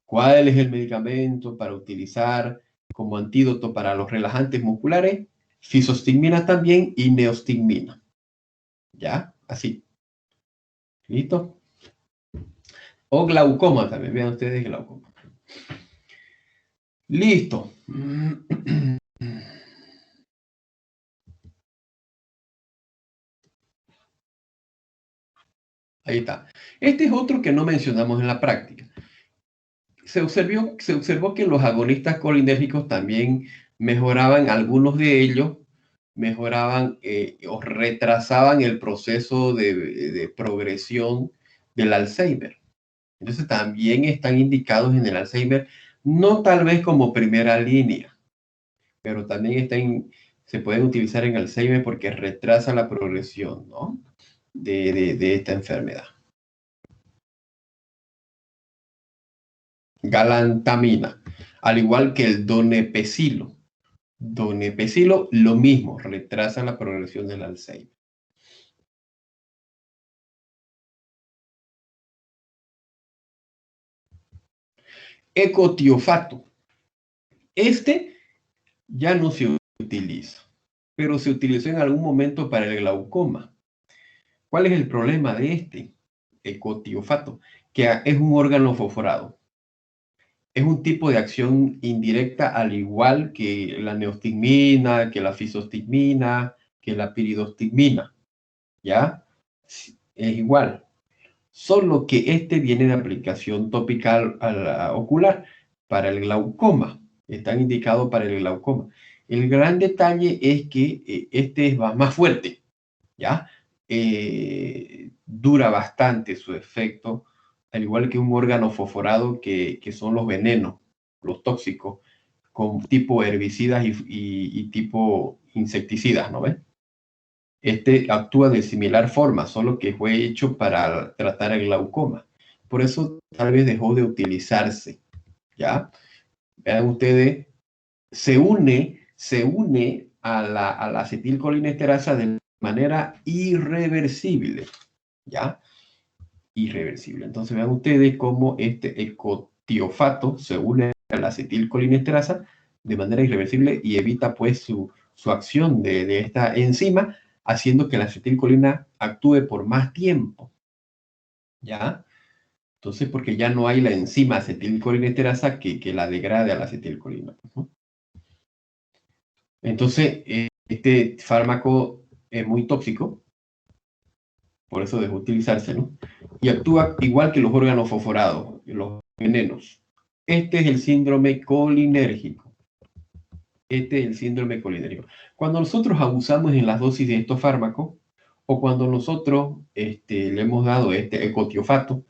¿Cuál es el medicamento para utilizar como antídoto para los relajantes musculares? Fisostigmina también y neostigmina. ¿Ya? Así. ¿Listo? O glaucoma también. Vean ustedes glaucoma. Listo. Ahí está. Este es otro que no mencionamos en la práctica. Se observó que los agonistas colinérgicos también mejoraban, algunos de ellos mejoraban o retrasaban el proceso de progresión del Alzheimer. Entonces también están indicados en el Alzheimer, no tal vez como primera línea, pero también se pueden utilizar en Alzheimer porque retrasa la progresión, ¿no? de esta enfermedad. Galantamina, al igual que el donepezilo. Donepezilo, lo mismo, retrasa la progresión del Alzheimer. Ecotiofato. Este ya no se utiliza, pero se utilizó en algún momento para el glaucoma. ¿Cuál es el problema de este ecotiofato? Que es un órgano fosforado. Es un tipo de acción indirecta, al igual que la neostigmina, que la fisostigmina, que la piridostigmina. ¿Ya? Es igual. Solo que este viene de aplicación topical ocular para el glaucoma. Están indicados para el glaucoma. El gran detalle es que este es más fuerte. ¿Ya? Dura bastante su efecto, al igual que un órgano fosforado que son los venenos, los tóxicos, con tipo herbicidas y tipo insecticidas, ¿no ven? Este actúa de similar forma, solo que fue hecho para tratar el glaucoma. Por eso tal vez dejó de utilizarse, ¿ya? Vean ustedes, se une a la acetilcolinesterasa de manera irreversible, ¿ya? Irreversible. Entonces vean ustedes cómo este ecotiofato se une a la acetilcolinesterasa de manera irreversible y evita pues su acción de esta enzima, haciendo que la acetilcolina actúe por más tiempo, ¿ya? Entonces, porque ya no hay la enzima acetilcolinesterasa que la degrade a la acetilcolina, ¿no? Entonces, este fármaco es muy tóxico, por eso dejó utilizarse, ¿no? Y actúa igual que los órganos fosforados, los venenos. Este es el síndrome colinérgico. Este es el síndrome colinérgico. Cuando nosotros abusamos en las dosis de estos fármacos, o cuando nosotros le hemos dado este ecotiofato,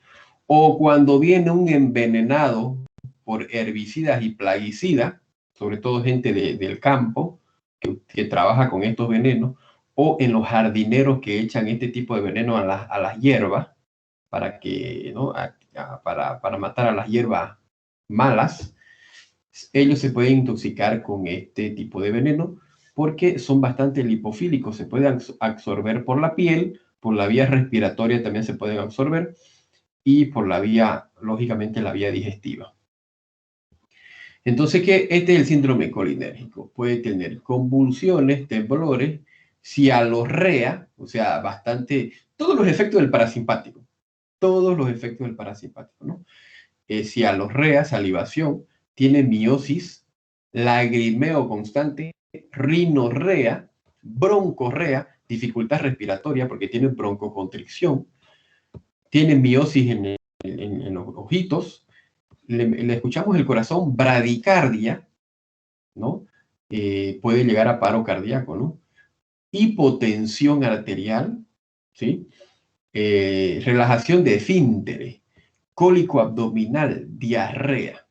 o cuando viene un envenenado por herbicidas y plaguicidas, sobre todo gente del campo que trabaja con estos venenos, o en los jardineros que echan este tipo de veneno a las hierbas para que, ¿no? para matar a las hierbas malas, ellos se pueden intoxicar con este tipo de veneno porque son bastante lipofílicos, se pueden absorber por la piel, por la vía respiratoria también se pueden absorber y por la vía, lógicamente, la vía digestiva. Entonces, ¿qué? Este es el síndrome colinérgico. Puede tener convulsiones, temblores, cialorrea, o sea, todos los efectos del parasimpático, ¿no? Cialorrea, salivación, tiene miosis, lagrimeo constante, rinorrea, broncorrea, dificultad respiratoria porque tiene broncoconstricción, tiene miosis en los ojitos, le escuchamos el corazón, bradicardia, ¿no? Puede llegar a paro cardíaco, ¿no? Hipotensión arterial, ¿sí? Relajación de esfínteres, cólico abdominal, diarrea,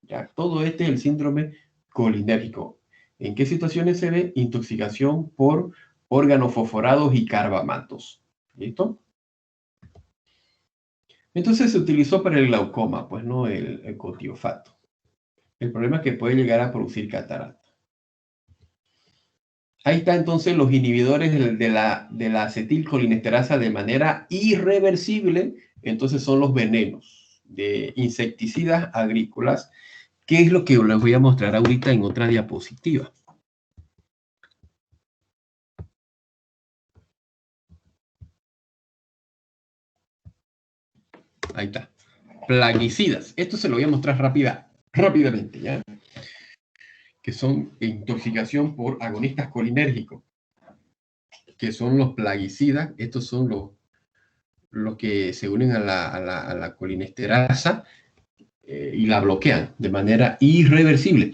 ¿Ya? Todo este es el síndrome colinérgico. ¿En qué situaciones se ve? Intoxicación por órganos fosforados y carbamatos. ¿Listo? Entonces se utilizó para el glaucoma, pues no el cotiofato. El problema es que puede llegar a producir catarata. Ahí está entonces los inhibidores de la acetilcolinesterasa de manera irreversible. Entonces son los venenos de insecticidas agrícolas, que es lo que les voy a mostrar ahorita en otra diapositiva. Ahí está. Plaguicidas. Esto se lo voy a mostrar rápidamente, ¿ya? Que son intoxicación por agonistas colinérgicos, que son los plaguicidas. Estos son los que se unen a la colinesterasa y la bloquean de manera irreversible.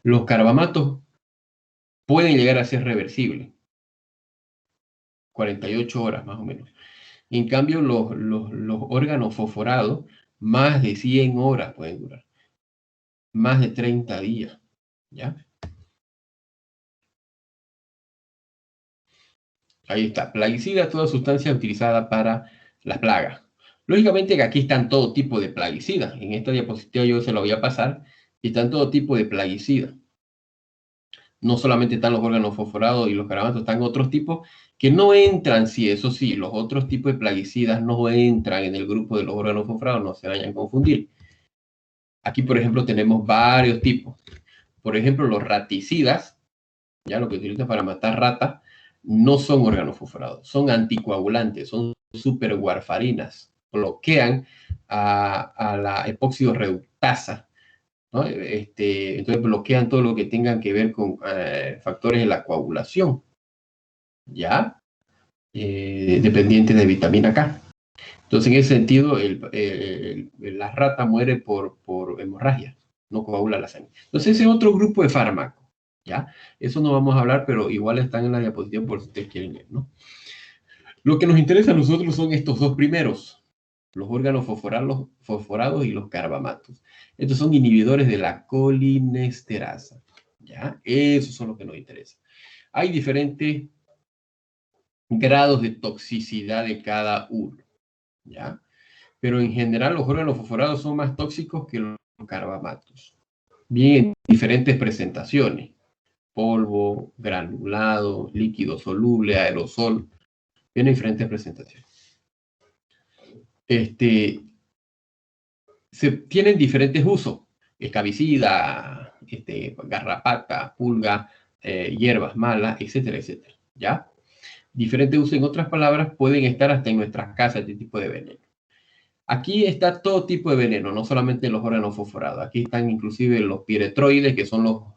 Los carbamatos pueden llegar a ser reversibles, 48 horas más o menos. En cambio, los órganos fosforados, más de 100 horas pueden durar, más de 30 días, ¿ya? Ahí está, plaguicida, toda sustancia utilizada para las plagas. Lógicamente que aquí están todo tipo de plaguicidas. En esta diapositiva yo se lo voy a pasar. Y están todo tipo de plaguicidas. No solamente están los órganos fosforados y los carbamatos, están otros tipos que no entran, sí, eso sí, los otros tipos de plaguicidas no entran en el grupo de los órganos fosforados, no se vayan a confundir. Aquí, por ejemplo, tenemos varios tipos. Por ejemplo, los raticidas, ya lo que utilizan para matar ratas, no son órganos fosforados, son anticoagulantes, son superwarfarinas, bloquean a la epóxido reductasa, ¿no? Entonces bloquean todo lo que tengan que ver con factores de la coagulación, ¿ya? Dependientes de vitamina K. Entonces, en ese sentido, la rata muere por hemorragia, no coagula la sangre. Entonces, ese es otro grupo de fármacos, ¿ya? Eso no vamos a hablar, pero igual están en la diapositiva por si ustedes quieren ver, ¿no? Lo que nos interesa a nosotros son estos dos primeros, los órganos fosforados y los carbamatos. Estos son inhibidores de la colinesterasa, ¿ya? Esos son los que nos interesan. Hay diferentes grados de toxicidad de cada uno, ¿ya? Pero en general los órganos fosforados son más tóxicos que los carbamatos. Bien, en diferentes presentaciones. Polvo, granulado, líquido soluble, aerosol. Vienen diferentes presentaciones. Tienen diferentes usos. Escabicida, garrapata, pulga, hierbas malas, etcétera, etcétera. ¿Ya? Diferentes usos, en otras palabras, pueden estar hasta en nuestras casas este tipo de veneno. Aquí está todo tipo de veneno, no solamente los órganos fosforados. Aquí están inclusive los piretroides, que son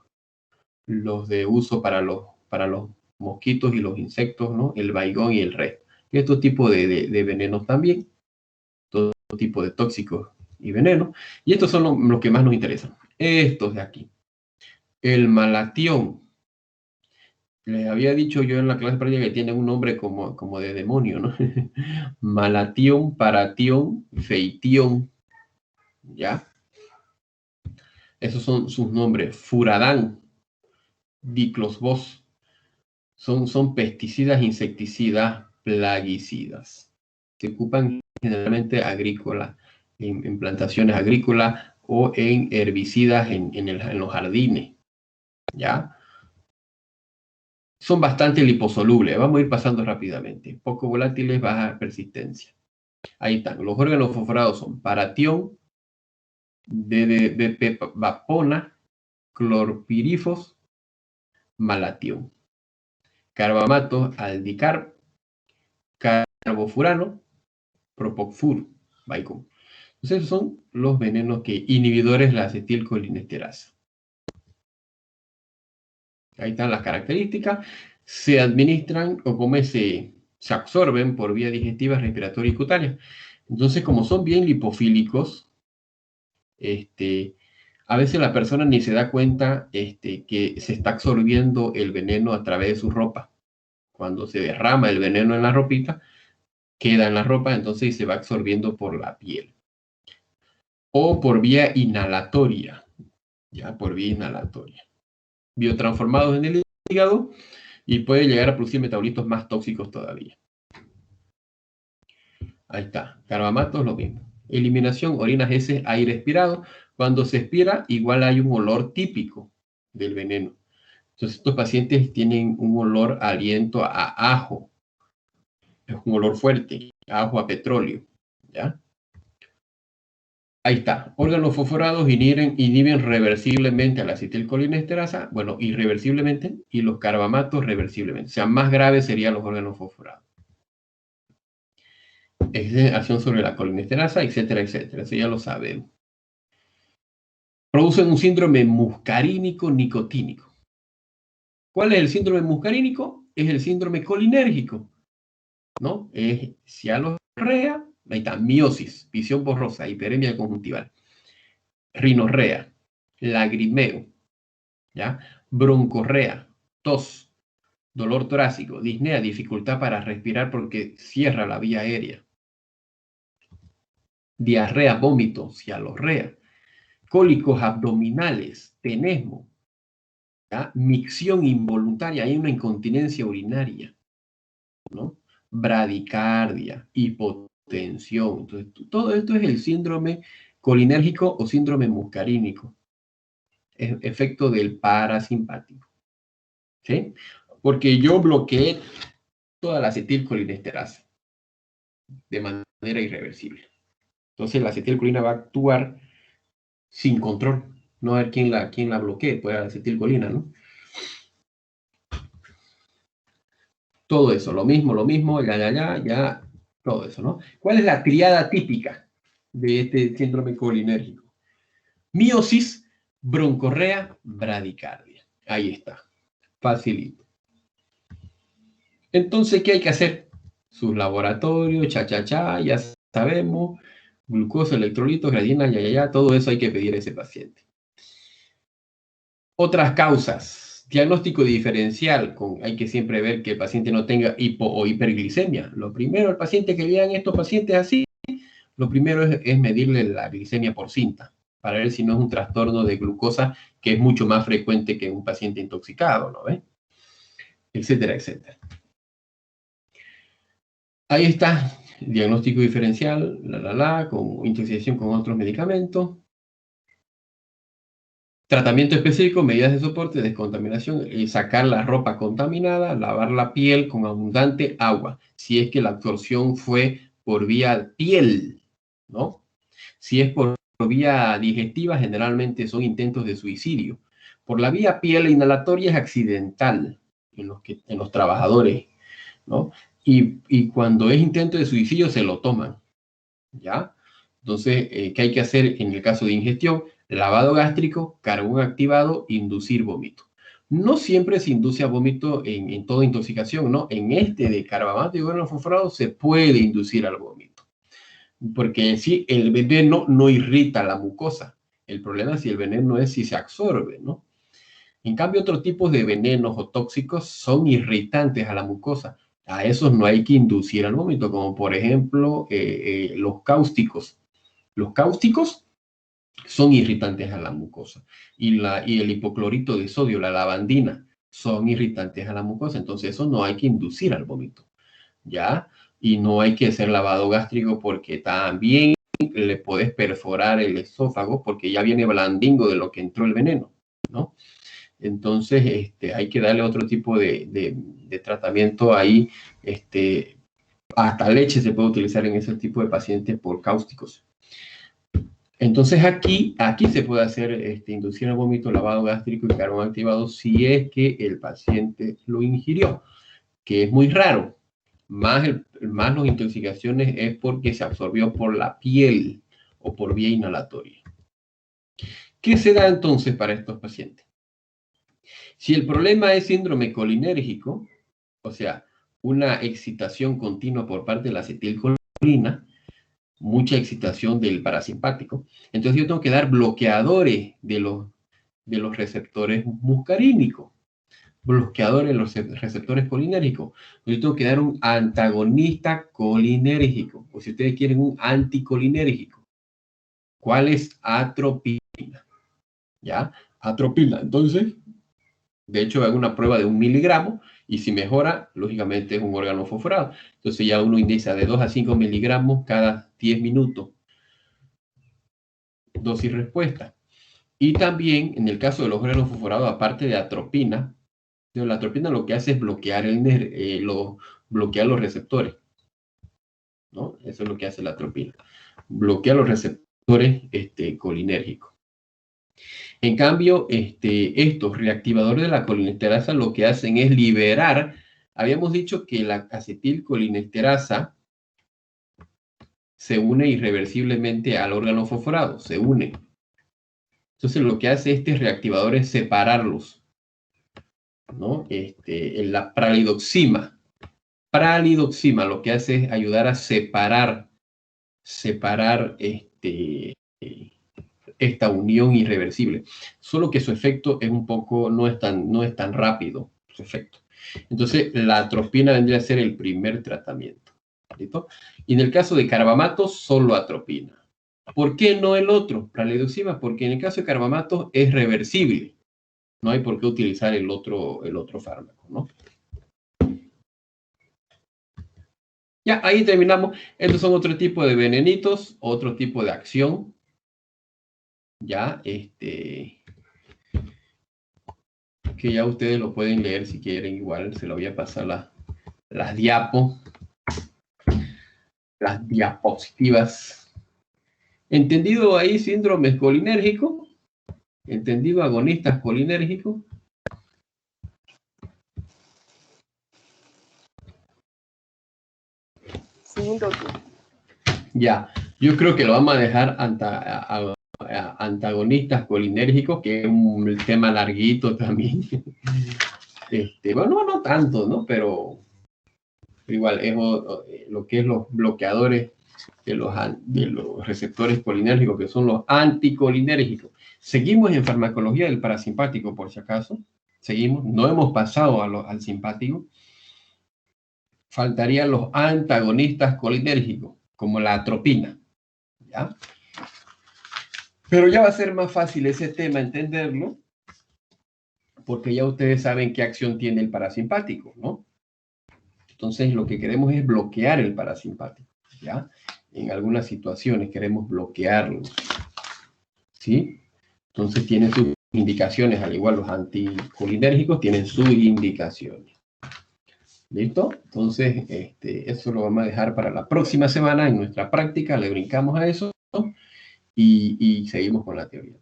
los de uso para los mosquitos y los insectos, ¿no? El baigón y el resto. Y estos tipos de venenos también. Todo tipo de tóxicos y venenos. Y estos son los que más nos interesan. Estos de aquí. El malatión. Les había dicho yo en la clase práctica que tiene un nombre como de demonio, ¿no? Malatión, paratión, feitión. ¿Ya? Esos son sus nombres. Furadán, diclosvos. Son pesticidas, insecticidas, plaguicidas. Se ocupan generalmente agrícolas, en plantaciones agrícolas o en herbicidas en los jardines. ¿Ya? Son bastante liposolubles. Vamos a ir pasando rápidamente. Poco volátiles, baja persistencia. Ahí están. Los órganos fosforados son paratión, vapona, clorpirifos, malatión. Carbamato, aldicarb, carbofurano, propofur, baicón. Entonces son los venenos que inhibidores de la acetilcolinesterasa. Ahí están las características. Se administran o como se absorben por vía digestiva, respiratoria y cutánea. Entonces, como son bien lipofílicos, a veces la persona ni se da cuenta que se está absorbiendo el veneno a través de su ropa. Cuando se derrama el veneno en la ropita, queda en la ropa, entonces se va absorbiendo por la piel. O por vía inhalatoria. ya por vía inhalatoria. Biotransformados en el hígado y puede llegar a producir metabolitos más tóxicos todavía. Ahí está. Carbamatos, lo mismo. Eliminación, orinas, heces, aire expirado. Cuando se expira, igual hay un olor típico del veneno. Entonces, estos pacientes tienen un olor a aliento a ajo. Es un olor fuerte, ajo a petróleo. ¿Ya? Ahí está. Órganos fosforados inhiben reversiblemente a la acetilcolinesterasa. Bueno, irreversiblemente. Y los carbamatos reversiblemente. O sea, más graves serían los órganos fosforados. Acción sobre la colinesterasa, etcétera, etcétera. Eso ya lo sabemos. Producen un síndrome muscarínico nicotínico. ¿Cuál es el síndrome muscarínico? Es el síndrome colinérgico, ¿no? Es cialorrea, ahí está, miosis, visión borrosa, hiperemia conjuntival, rinorrea, lagrimeo, ¿ya? Broncorrea, tos, dolor torácico, disnea, dificultad para respirar porque cierra la vía aérea, diarrea, vómito, cialorrea, cólicos abdominales, tenesmo, ¿ya? Micción involuntaria, hay una incontinencia urinaria, ¿no? Bradicardia, hipotensión. Entonces, todo esto es el síndrome colinérgico o síndrome muscarínico, es efecto del parasimpático, ¿sí? Porque yo bloqueé toda la acetilcolinesterasa de manera irreversible. Entonces, la acetilcolina va a actuar sin control. No a ver quién la bloquee, pues la acetilcolina, ¿no? Todo eso, lo mismo, ya, todo eso, ¿no? ¿Cuál es la triada típica de este síndrome colinérgico? Miosis, broncorrea, bradicardia. Ahí está, facilito. Entonces, ¿qué hay que hacer? Sus laboratorios, ya sabemos, glucosa, electrolitos, gradiena, todo eso hay que pedir a ese paciente. Otras causas. Diagnóstico diferencial. Hay que siempre ver que el paciente no tenga hipo o hiperglicemia. Lo primero, el paciente que vean estos pacientes así, lo primero es medirle la glicemia por cinta, para ver si no es un trastorno de glucosa que es mucho más frecuente que un paciente intoxicado, ¿no ve? Etcétera, etcétera. Ahí está, diagnóstico diferencial, con intoxicación con otros medicamentos. Tratamiento específico, medidas de soporte, descontaminación, sacar la ropa contaminada, lavar la piel con abundante agua, si es que la absorción fue por vía piel, ¿no? Si es por vía digestiva, generalmente son intentos de suicidio. Por la vía piel inhalatoria es accidental en los trabajadores, ¿no? Y cuando es intento de suicidio se lo toman, ¿ya? Entonces, ¿qué hay que hacer en el caso de ingestión? Lavado gástrico, carbón activado, inducir vómito. No siempre se induce a vómito en toda intoxicación, ¿no? En este de carbamato y órgano fosforado se puede inducir al vómito. Porque en sí el veneno no irrita la mucosa. El problema es si el veneno es si se absorbe, ¿no? En cambio, otros tipos de venenos o tóxicos son irritantes a la mucosa. A esos no hay que inducir al vómito, como por ejemplo los cáusticos. Los cáusticos son irritantes a la mucosa. Y el hipoclorito de sodio, la lavandina, son irritantes a la mucosa. Entonces, eso no hay que inducir al vómito, ¿ya? Y no hay que hacer lavado gástrico porque también le puedes perforar el esófago porque ya viene blandingo de lo que entró el veneno, ¿no? Entonces, hay que darle otro tipo de tratamiento ahí. Hasta leche se puede utilizar en ese tipo de pacientes por cáusticos. Entonces, aquí se puede hacer inducción al vómito, lavado gástrico y carbón activado si es que el paciente lo ingirió, que es muy raro. Más las intoxicaciones es porque se absorbió por la piel o por vía inhalatoria. ¿Qué se da entonces para estos pacientes? Si el problema es síndrome colinérgico, o sea, una excitación continua por parte de la acetilcolina, mucha excitación del parasimpático, entonces yo tengo que dar bloqueadores de los receptores muscarínicos, bloqueadores de los receptores colinérgicos. Yo tengo que dar un antagonista colinérgico, o si ustedes quieren un anticolinérgico. ¿Cuál es? Atropina. ¿ya? Atropina. Entonces, de hecho, hago una prueba de 1 miligramo y si mejora, lógicamente es un órgano fosforado. Entonces ya uno indica de 2 a 5 miligramos cada 10 minutos. Dosis respuesta. Y también, en el caso de los órganos fosforados, aparte de atropina, la atropina lo que hace es bloquear, bloquear los receptores, ¿no? Eso es lo que hace la atropina. Bloquea los receptores colinérgicos. En cambio, estos reactivadores de la colinesterasa lo que hacen es liberar. Habíamos dicho que la acetilcolinesterasa se une irreversiblemente al órgano fosforado, se une. Entonces lo que hace este reactivador es separarlos, ¿no? En la pralidoxima. Pralidoxima lo que hace es ayudar a separar esta unión irreversible. Solo que su efecto es un poco, no es tan rápido, su efecto. Entonces la atropina vendría a ser el primer tratamiento. ¿Listo? Y en el caso de carbamatos, solo atropina. ¿Por qué no el otro, pralidoxima? Porque en el caso de carbamatos es reversible. No hay por qué utilizar el otro fármaco, ¿no? Ya, ahí terminamos. Estos son otro tipo de venenitos, otro tipo de acción. Ya, que ya ustedes lo pueden leer si quieren. Igual se lo voy a pasar las diapositivas. ¿Entendido ahí síndromes colinérgicos? ¿Entendido agonistas colinérgicos? Sí, doctor. Ya, yo creo que lo vamos a dejar antagonistas colinérgicos, que es un tema larguito también. Bueno, no tanto, ¿no? Pero igual es lo que es los bloqueadores de los receptores colinérgicos, que son los anticolinérgicos. Seguimos en farmacología del parasimpático, por si acaso. Seguimos, no hemos pasado al simpático. Faltarían los antagonistas colinérgicos, como la atropina, ¿ya? Pero ya va a ser más fácil ese tema entenderlo, porque ya ustedes saben qué acción tiene el parasimpático, ¿no? Entonces lo que queremos es bloquear el parasimpático, ¿ya? En algunas situaciones queremos bloquearlo, ¿sí? Entonces tiene sus indicaciones, al igual los anticolinérgicos tienen sus indicaciones. ¿Listo? Entonces, eso lo vamos a dejar para la próxima semana en nuestra práctica, le brincamos a eso, ¿no? Y seguimos con la teoría.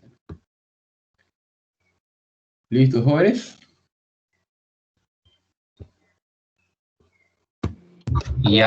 ¿Listos, jóvenes? Ya.